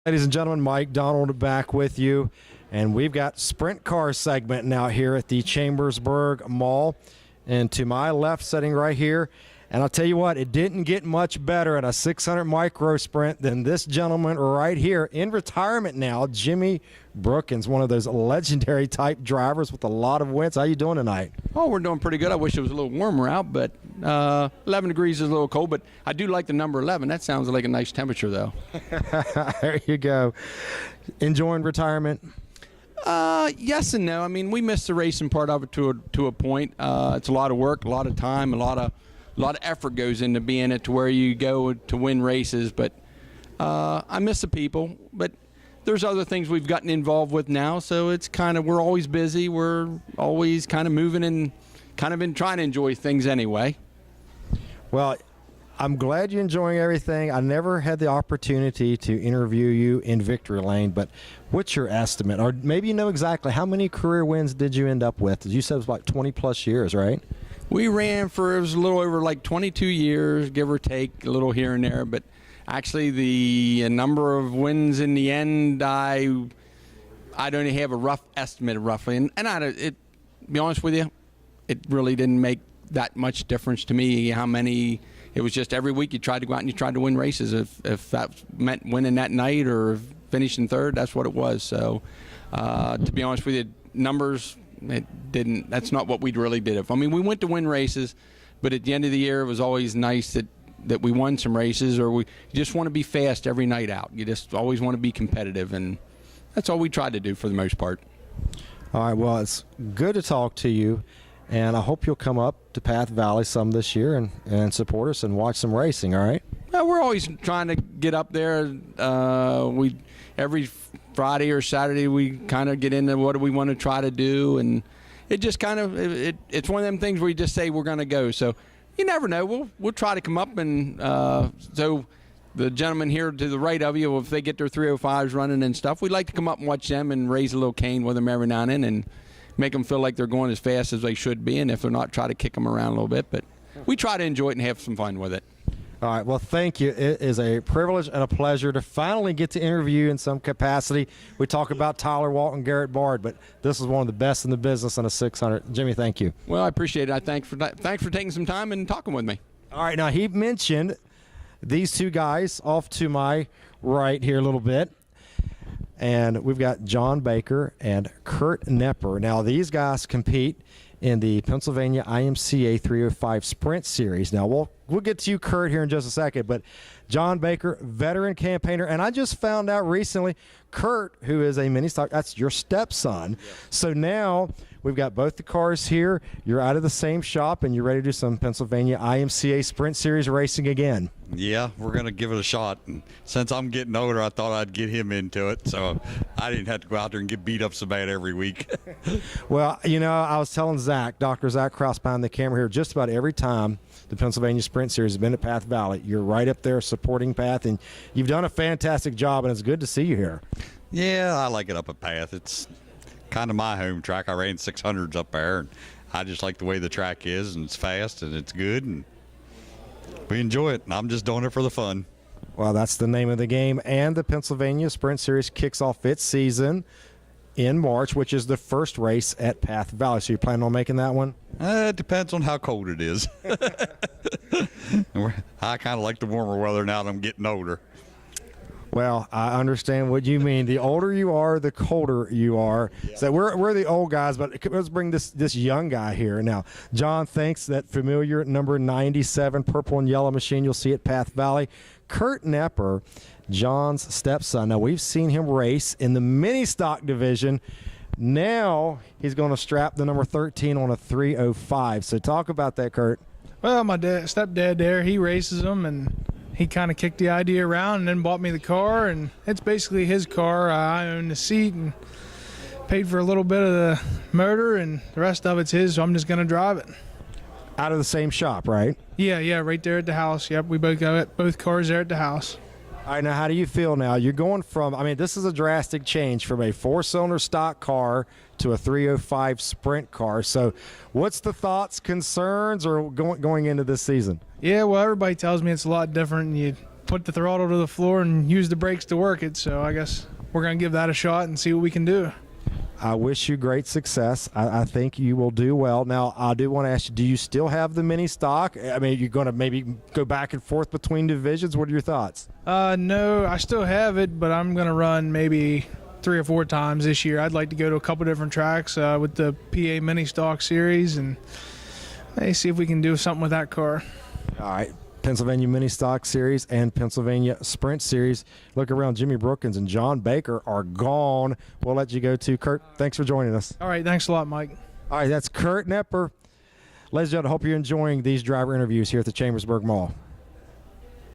Ladies and gentlemen, Mike Donald back with you, and we've got sprint car segment now here at the Chambersburg Mall. And to my left, sitting right here, and I'll tell you what, it didn't get much better at a 600 micro sprint than this gentleman right here in retirement now, Jimmy Brookens, one of those legendary type drivers with a lot of wins. How you doing tonight? Oh, we're doing pretty good. I wish it was a little warmer out, but 11 degrees is a little cold, but I do like the number 11. That sounds like a nice temperature, though. There you go. Enjoying retirement? Yes and no. I mean, we missed the racing part of it to a point. It's a lot of work, a lot of time, a lot of effort goes into being it to where you go to win races. But I miss the people. But there's other things we've gotten involved with now, so it's kind of, we're always busy. We're always kind of moving and kind of been trying to enjoy things anyway. Well, I'm glad you're enjoying everything. I never had the opportunity to interview you in victory lane, but what's your estimate? Or maybe you know exactly how many career wins did you end up with? You said it was like 20 plus years, right? We ran for, it was a little over like 22 years, give or take, a little here and there, but actually the number of wins in the end, I'd only have a rough estimate roughly. And to be honest with you, it really didn't make that much difference to me how many. It was just every week you tried to go out and you tried to win races. If that meant winning that night or finishing third, that's what it was. So to be honest with you, numbers, that's not what we really did. I mean, we went to win races, but at the end of the year, it was always nice that we won some races, or you just want to be fast every night out. You just always want to be competitive, and that's all we tried to do for the most part. All right, well, it's good to talk to you, and I hope you'll come up to Path Valley some this year and support us and watch some racing, all right? Well, we're always trying to get up there. Every Friday or Saturday we kind of get into what do we want to try to do, and it just kind of it's one of them things where you just say we're going to go. So you never know. We'll try to come up, and so the gentleman here to the right of you, if they get their 305s running and stuff, we'd like to come up and watch them and raise a little cane with them every now and then and make them feel like they're going as fast as they should be, and if they're not, try to kick them around a little bit. But we try to enjoy it and have some fun with it. All right, well, thank you. It is a privilege and a pleasure to finally get to interview you in some capacity. We talk about Tyler Walton, Garrett Bard, but this is one of the best in the business on a 600. Jimmy, thank you. Well, I appreciate it. Thanks for taking some time and talking with me. All right, now he mentioned these two guys off to my right here a little bit. And we've got John Baker and Kurt Knepper. Now, these guys compete in the Pennsylvania IMCA 305 Sprint Series. Now, we'll get to you, Kurt, here in just a second. But John Baker, veteran campaigner. And I just found out recently, Kurt, who is a mini stock, that's your stepson. Yep. So now we've got both the cars here. You're out of the same shop, and you're ready to do some Pennsylvania IMCA Sprint Series racing again. Yeah, we're going to give it a shot. And since I'm getting older, I thought I'd get him into it, so I didn't have to go out there and get beat up so bad every week. Well, you know, I was telling Zach, Dr. Zach Krause behind the camera here, just about every time the Pennsylvania Sprint Series has been at Path Valley, you're right up there supporting Path, and you've done a fantastic job, and it's good to see you here. Yeah, I like it up at Path. It's kind of my home track. I ran 600s up there, and I just like the way the track is, and it's fast, and it's good, and we enjoy it, and I'm just doing it for the fun. Well, that's the name of the game, and the Pennsylvania Sprint Series kicks off its season in March, which is the first race at Path Valley. So you planning on making that one? It depends on how cold it is. I kind of like the warmer weather now that I'm getting older. Well, I understand what you mean. The older you are, the colder you are. Yeah. So we're the old guys, but let's bring this young guy here. Now, John thinks that familiar number 97 purple and yellow machine you'll see at Path Valley. Kurt Knepper, John's stepson. Now, we've seen him race in the mini stock division. Now he's going to strap the number 13 on a 305. So talk about that, Kurt. Well, my stepdad there, he races them, and he kind of kicked the idea around and then bought me the car, and it's basically his car. I own the seat and paid for a little bit of the motor, and the rest of it's his, so I'm just going to drive it. Out of the same shop, right? Yeah, right there at the house. Yep, we both got both cars there at the house. All right, now how do you feel now? You're going from, I mean, this is a drastic change from a four-cylinder stock car to a 305 sprint car. So what's the thoughts, concerns, or going into this season? Yeah, well, everybody tells me it's a lot different. You put the throttle to the floor and use the brakes to work it. So I guess we're going to give that a shot and see what we can do. I wish you great success. I think you will do well. Now, I do want to ask you, do you still have the mini stock? I mean, you're going to maybe go back and forth between divisions. What are your thoughts? No, I still have it, but I'm going to run maybe 3 or 4 times this year. I'd like to go to a couple different tracks with the PA Mini Stock Series and maybe see if we can do something with that car. All right. Pennsylvania Mini Stock Series and Pennsylvania Sprint Series. Look around. Jimmy Brookens and John Baker are gone. We'll let you go too. Kurt, thanks for joining us. All right. Thanks a lot, Mike. All right. That's Kurt Knepper. Ladies and gentlemen, I hope you're enjoying these driver interviews here at the Chambersburg Mall.